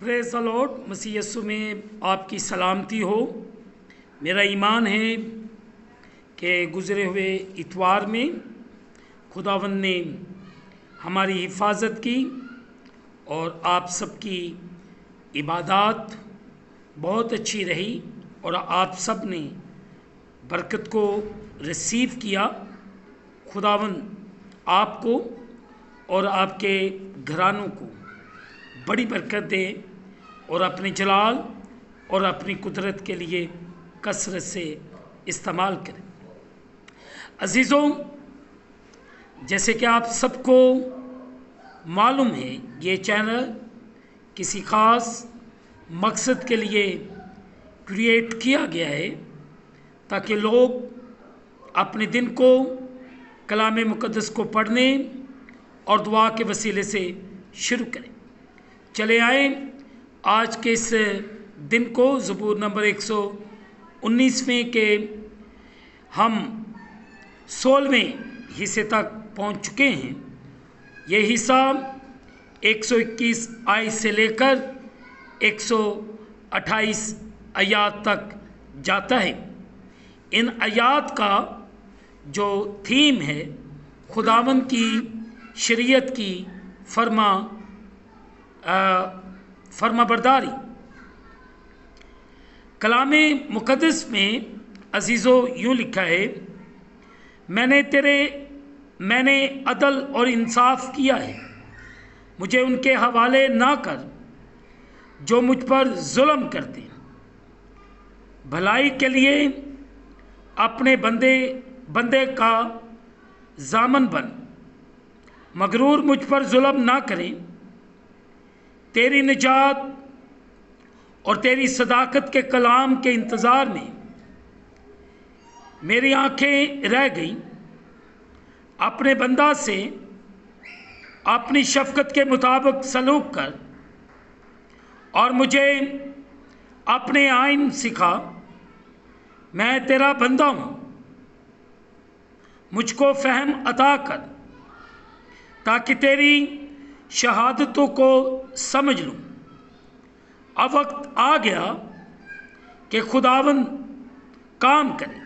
پریز دی lord. مسیح یسوع میں آپ کی سلامتی ہو۔ میرا ایمان ہے کہ گزرے ہوئے اتوار میں خداوند نے ہماری حفاظت کی اور آپ سب کی عبادات بہت اچھی رہی اور آپ سب نے برکت کو ریسیو کیا۔ خداوند آپ کو اور آپ کے گھرانوں کو بڑی برکت دے اور اپنے جلال اور اپنی قدرت کے لیے کثرت سے استعمال کرے۔ عزیزوں، جیسے کہ آپ سب کو معلوم ہے، یہ چینل کسی خاص مقصد کے لیے کریٹ کیا گیا ہے تاکہ لوگ اپنے دن کو کلام مقدس کو پڑھنے اور دعا کے وسیلے سے شروع کریں۔ چلے آئیں آج کے اس دن کو زبور نمبر 119 کے ہم 16ویں حصے تک پہنچ چکے ہیں۔ یہ حصہ 121 آیت سے لے کر 128 آیات تک جاتا ہے۔ ان آیات کا جو تھیم ہے خداوند کی شریعت کی فرما برداری۔ کلام مقدس میں عزیزو یوں لکھا ہے، میں نے عدل اور انصاف کیا ہے، مجھے ان کے حوالے نہ کر جو مجھ پر ظلم کرتے ہیں۔ بھلائی کے لیے اپنے بندے کا ضامن بن، مغرور مجھ پر ظلم نہ کریں۔ تیری نجات اور تیری صداقت کے کلام کے انتظار میں میری آنکھیں رہ گئیں۔ اپنے بندہ سے اپنی شفقت کے مطابق سلوک کر اور مجھے اپنے آئین سکھا۔ میں تیرا بندہ ہوں، مجھ کو فہم عطا کر تاکہ تیری شہادتوں کو سمجھ لوں۔ اب وقت آ گیا کہ خداوند کام کرے،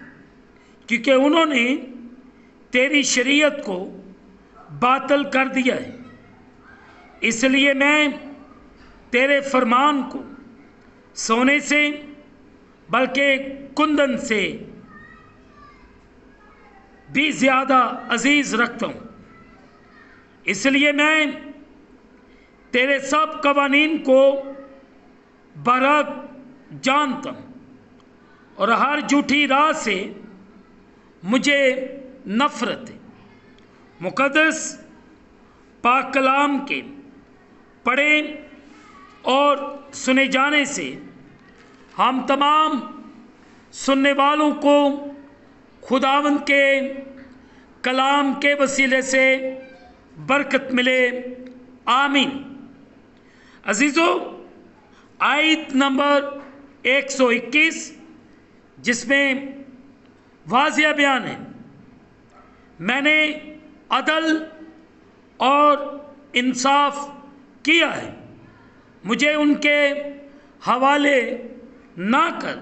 کیونکہ انہوں نے تیری شریعت کو باطل کر دیا ہے۔ اس لیے میں تیرے فرمان کو سونے سے بلکہ کندن سے بھی زیادہ عزیز رکھتا ہوں۔ اس لیے میں تیرے سب قوانین کو برحق جانتا ہوں اور ہر جھوٹی راہ سے مجھے نفرت ہے۔ مقدس پاک کلام کے پڑھے اور سنے جانے سے ہم تمام سننے والوں کو خداوند کے کلام کے وسیلے سے برکت ملے، آمین۔ عزیزو، آیت نمبر 121 جس میں واضح بیان ہے، میں نے عدل اور انصاف کیا ہے، مجھے ان کے حوالے نہ کر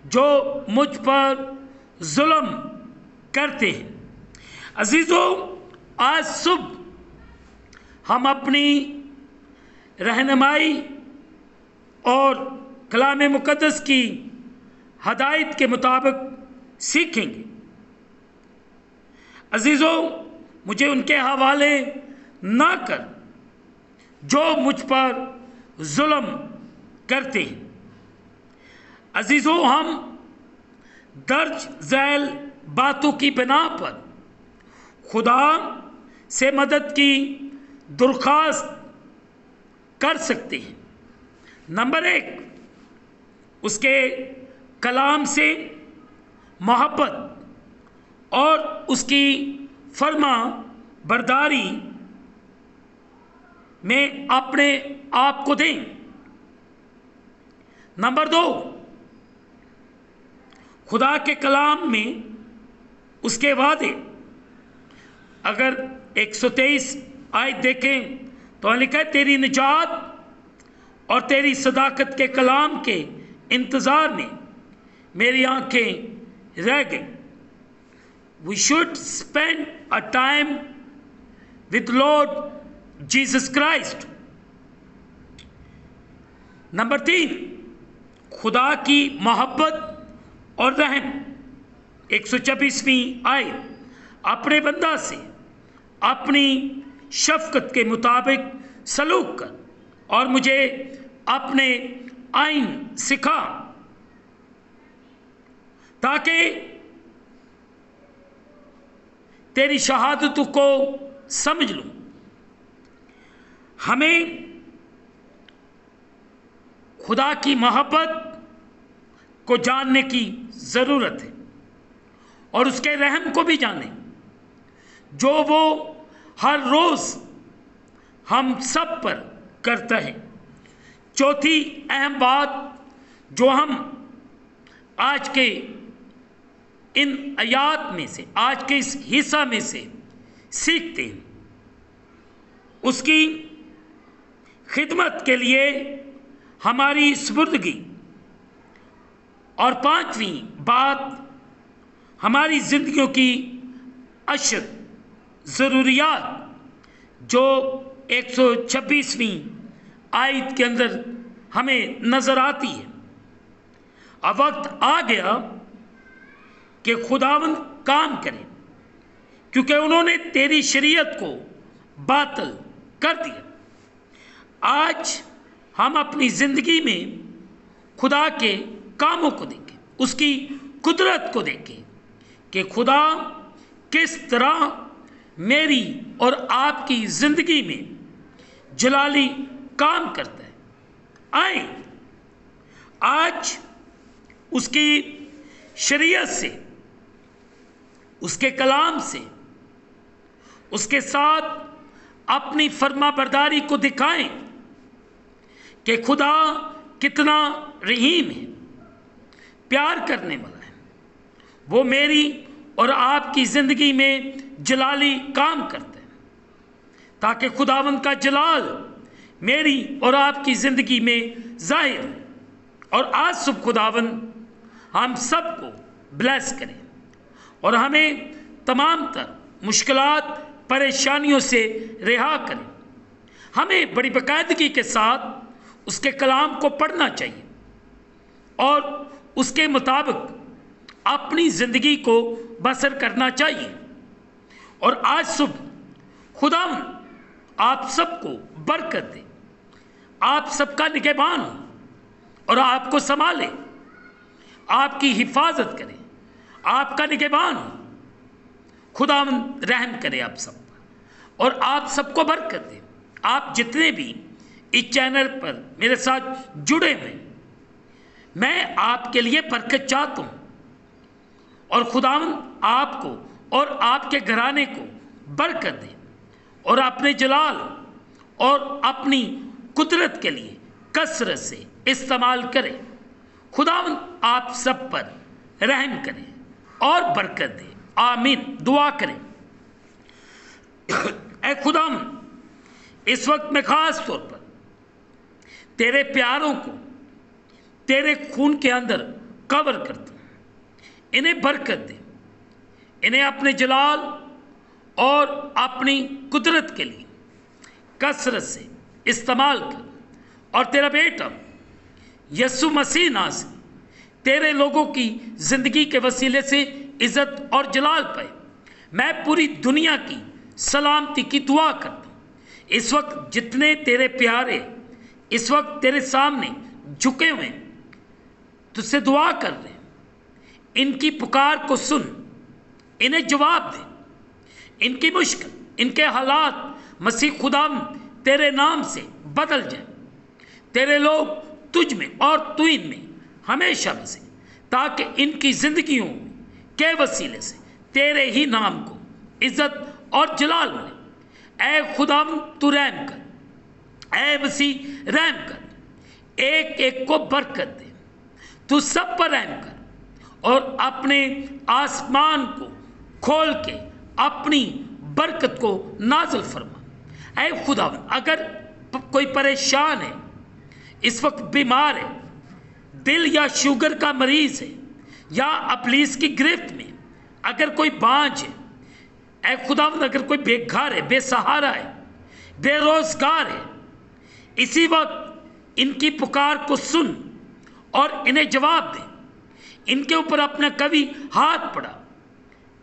جو مجھ پر ظلم کرتے ہیں۔ عزیزو، آج صبح ہم اپنی رہنمائی اور کلام مقدس کی ہدایت کے مطابق سیکھیں گے۔ عزیزو، مجھے ان کے حوالے نہ کر جو مجھ پر ظلم کرتے ہیں۔ عزیزو، ہم درج ذیل باتوں کی بنا پر خدا سے مدد کی درخواست کر سکتے ہیں۔ نمبر 1، اس کے کلام سے محبت اور اس کی فرما برداری میں اپنے آپ کو دیں۔ نمبر 2، خدا کے کلام میں اس کے وعدے۔ اگر 123 آیت دیکھیں تو لکھا ہے، تیری نجات اور تیری صداقت کے کلام کے انتظار میں میری آنکھیں رہ گئیں۔ We should spend a time with Lord Jesus Christ۔ Number 3، خدا کی محبت اور رحم۔ 126ویں آیت، اپنے بندہ سے اپنی شفقت کے مطابق سلوک کر اور مجھے اپنے آئین سکھا تاکہ تیری شہادتوں کو سمجھ لوں۔ ہمیں خدا کی محبت کو جاننے کی ضرورت ہے اور اس کے رحم کو بھی جانیں جو وہ ہر روز ہم سب پر کرتا ہے۔ چوتھی اہم بات جو ہم آج کے ان آیات میں سے، آج کے اس حصہ میں سے سیکھتے ہیں، اس کی خدمت کے لیے ہماری سپردگی۔ اور پانچویں بات، ہماری زندگیوں کی اشد ضروریات جو 126ویں آیت کے اندر ہمیں نظر آتی ہے۔ اب وقت آ گیا کہ خداوند کام کرے، کیونکہ انہوں نے تیری شریعت کو باطل کر دیا۔ آج ہم اپنی زندگی میں خدا کے کاموں کو دیکھیں، اس کی قدرت کو دیکھیں کہ خدا کس طرح میری اور آپ کی زندگی میں جلالی کام کرتا ہے۔ آئیں آج اس کی شریعت سے، اس کے کلام سے، اس کے ساتھ اپنی فرما برداری کو دکھائیں کہ خدا کتنا رحیم ہے، پیار کرنے والا ہے۔ وہ میری اور آپ کی زندگی میں جلالی کام کرتا ہے تاکہ خداوند کا جلال میری اور آپ کی زندگی میں ظاہر ہو۔ اور آج صبح خداوند ہم سب کو بلیس کریں اور ہمیں تمام تر مشکلات، پریشانیوں سے رہا کریں۔ ہمیں بڑی باقاعدگی کے ساتھ اس کے کلام کو پڑھنا چاہیے اور اس کے مطابق اپنی زندگی کو بسر کرنا چاہیے۔ اور آج صبح خداوند آپ سب کو برکت دے، آپ سب کا نگہبان ہو اور آپ کو سنبھالے، آپ کی حفاظت کرے، آپ کا نگہبان ہو۔ خداوند رحم کرے آپ سب پر اور آپ سب کو برکت دے۔ آپ جتنے بھی اس چینل پر میرے ساتھ جڑے ہوئے، میں آپ کے لیے برکت چاہتا ہوں اور خداوند آپ کو اور آپ کے گھرانے کو برکت دے اور اپنے جلال اور اپنی قدرت کے لیے کثرت سے استعمال کرے۔ خداوند آپ سب پر رحم کرے اور برکت دے، آمین۔ دعا کریں۔ اے خداوند، اس وقت میں خاص طور پر تیرے پیاروں کو تیرے خون کے اندر کور کرتا ہوں، انہیں برکت دے، انہیں اپنے جلال اور اپنی قدرت کے لیے کثرت سے استعمال کر، اور تیرا بیٹا یسوع مسیح ناصری تیرے لوگوں کی زندگی کے وسیلے سے عزت اور جلال پائے۔ میں پوری دنیا کی سلامتی کی دعا کرتا ہوں۔ اس وقت جتنے تیرے پیارے اس وقت تیرے سامنے جھکے ہوئے تجھ سے دعا کر رہے ہیں، ان کی پکار کو سن، انہیں جواب دے، ان کی مشکل، ان کے حالات مسیح خداوند تیرے نام سے بدل جائیں۔ تیرے لوگ تجھ میں اور تو ان میں ہمیشہ بسے، تاکہ ان کی زندگیوں کے وسیلے سے تیرے ہی نام کو عزت اور جلال ملے۔ اے خداوند تو رحم کر، اے مسیح رحم کر، ایک ایک کو برکت دے، تو سب پر رحم کر اور اپنے آسمان کو کھول کے اپنی برکت کو نازل فرما۔ اے خداوند، اگر کوئی پریشان ہے اس وقت بیمار ہے، دل یا شوگر کا مریض ہے، یا ابلیس کی گرفت میں، اگر کوئی بانجھ ہے، اے خداوند اگر کوئی بے گھر ہے، بے سہارا ہے، بے روزگار ہے، اسی وقت ان کی پکار کو سن اور انہیں جواب دے۔ ان کے اوپر اپنا قوی ہاتھ پڑا،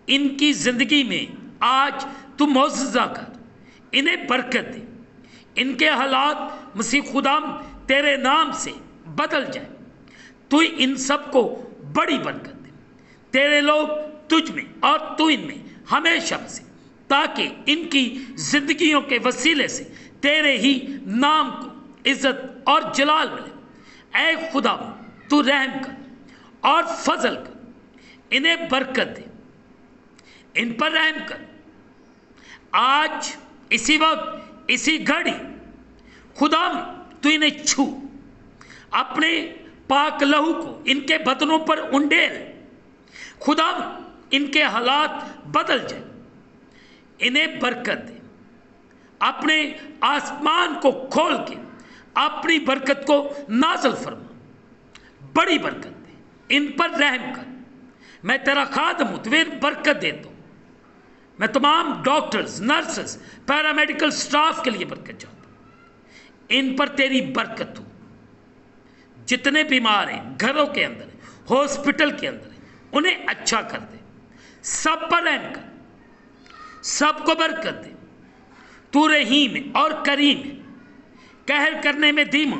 ان کی زندگی میں آج تو معجزہ کر، انہیں برکت دے، ان کے حالات مسیح خدا تیرے نام سے بدل جائے، تو ان سب کو بڑی برکت دے۔ تیرے لوگ تجھ میں اور تو ان میں ہمیشہ بسے، تاکہ ان کی زندگیوں کے وسیلے سے تیرے ہی نام کو عزت اور جلال ملے۔ اے خدا تو رحم کر اور فضل کر، انہیں برکت دے، ان پر رحم کر۔ آج اسی وقت اسی گھڑی خدا تو انہیں چھو، اپنے پاک لہو کو ان کے بدنوں پر انڈیل، خدا ان کے حالات بدل جائے، انہیں برکت دے، اپنے آسمان کو کھول کے اپنی برکت کو نازل فرما، بڑی برکت دے، ان پر رحم کر۔ میں تیرا خادم ہوں، تمہیں برکت دیتا ہوں۔ میں تمام ڈاکٹرز، نرسز، پیرامیڈیکل سٹاف کے لیے برکت چاہتا ہوں، ان پر تیری برکت ہو۔ جتنے بیمار ہیں، گھروں کے اندر ہیں، ہاسپٹل کے اندر ہیں، انہیں اچھا کر دے، سب پر رحم کر، سب کو برکت دے۔ تو رحیم اور کریم ہے، قہر کرنے میں دھیما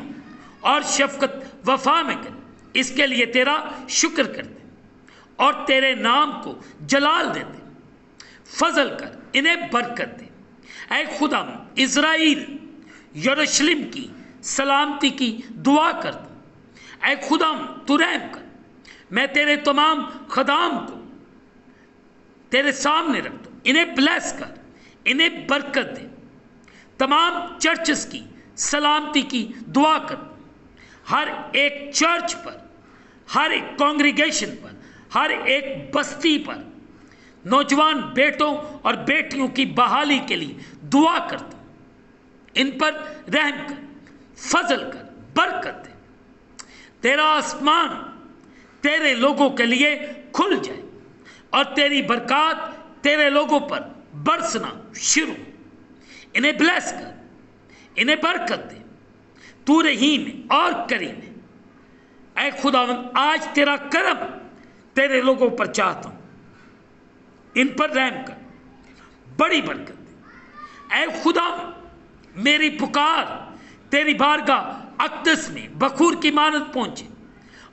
اور شفقت وفا میں کر، اس کے لیے تیرا شکر کرتے اور تیرے نام کو جلال دیتے۔ فضل کر، انہیں برکت دے۔ اے خدا اسرائیل یروشلم کی سلامتی کی دعا کرتا ہوں۔ اے خدا تو رحم کر، میں تیرے تمام خدام کو تیرے سامنے رکھتا ہوں، انہیں بلیس کر، انہیں برکت دے۔ تمام چرچز کی سلامتی کی دعا کرتا ہوں، ہر ایک چرچ پر، ہر ایک کانگریگیشن پر، ہر ایک بستی پر، نوجوان بیٹوں اور بیٹیوں کی بحالی کے لیے دعا کرتا ہوں، ان پر رحم کر، فضل کر، برکت دے۔ تیرا آسمان تیرے لوگوں کے لیے کھل جائے اور تیری برکات تیرے لوگوں پر برسنا شروع۔ انہیں بلیس کر، انہیں برکت دے۔ تو رحیم اور کریم ہے۔ اے خداوند آج تیرا کرم تیرے لوگوں پر چاہتا ہوں، ان پر رحم کر، بڑی برکت دے۔ اے خدا میری پکار تیری بارگاہ اقدس میں بخور کی مانند پہنچے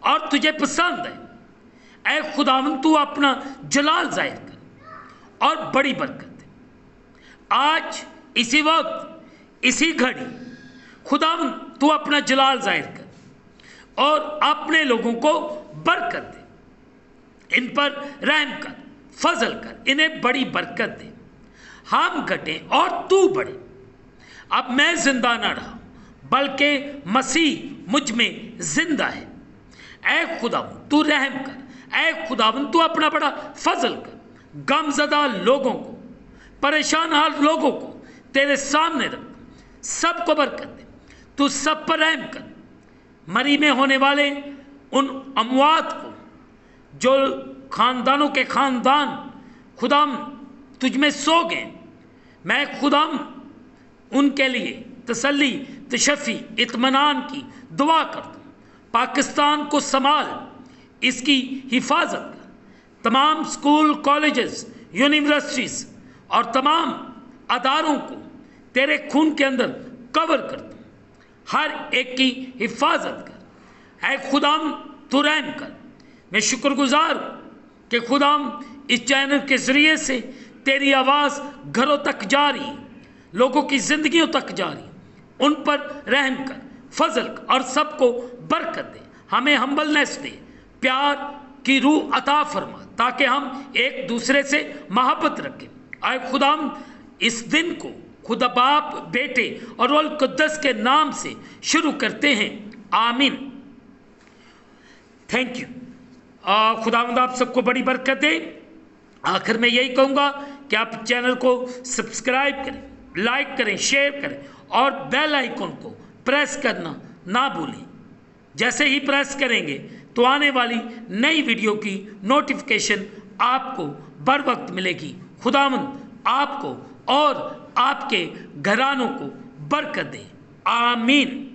اور تجھے پسند ہے۔ اے خداوند تو اپنا جلال ظاہر کر اور بڑی برکت دے۔ آج اسی وقت اسی گھڑی خداوند تو اپنا جلال ظاہر کر اور اپنے لوگوں کو برکت دے، ان پر رحم کر، فضل کر، انہیں بڑی برکت دے۔ ہم گھٹیں اور تو بڑھے، اب میں زندہ نہ رہا بلکہ مسیح مجھ میں زندہ ہے۔ اے خداوند تو رحم کر، اے خداوند تو اپنا بڑا فضل کر، غم زدہ لوگوں کو، پریشان حال لوگوں کو تیرے سامنے رکھ، سب کو برکت دے۔ تو سب پر رحم کر، مری میں ہونے والے ان اموات کو جو خاندانوں کے خاندان خدام تجھ میں سو گئے، میں خدام ان کے لیے تسلی، تشفی، اطمینان کی دعا کرتا ہوں۔ پاکستان کو سنبھال، اس کی حفاظت کر، تمام سکول، کالجز، یونیورسٹیز اور تمام اداروں کو تیرے خون کے اندر کور کرتا ہوں، ہر ایک کی حفاظت کر۔ اے خدام تو رحم کر، میں شکر گزار ہوں کہ خدام اس چینل کے ذریعے سے تیری آواز گھروں تک جا رہی ہے، لوگوں کی زندگیوں تک جا رہی ہے، ان پر رحم کر، فضل کر اور سب کو برکت دے۔ ہمیں ہمبلنس دے، پیار کی روح عطا فرما تاکہ ہم ایک دوسرے سے محبت رکھیں۔ اے خدام اس دن کو خدا باپ، بیٹے اور روح القدس کے نام سے شروع کرتے ہیں، آمین۔ Thank you. خداوند آپ سب کو بڑی برکت دے۔ آخر میں یہی کہوں گا کہ آپ چینل کو سبسکرائب کریں، لائک کریں، شیئر کریں اور بیل آئیکن کو پریس کرنا نہ بھولیں۔ جیسے ہی پریس کریں گے تو آنے والی نئی ویڈیو کی نوٹیفیکیشن آپ کو بر وقت ملے گی۔ خداوند آپ کو اور آپ کے گھرانوں کو برکت دے، آمین۔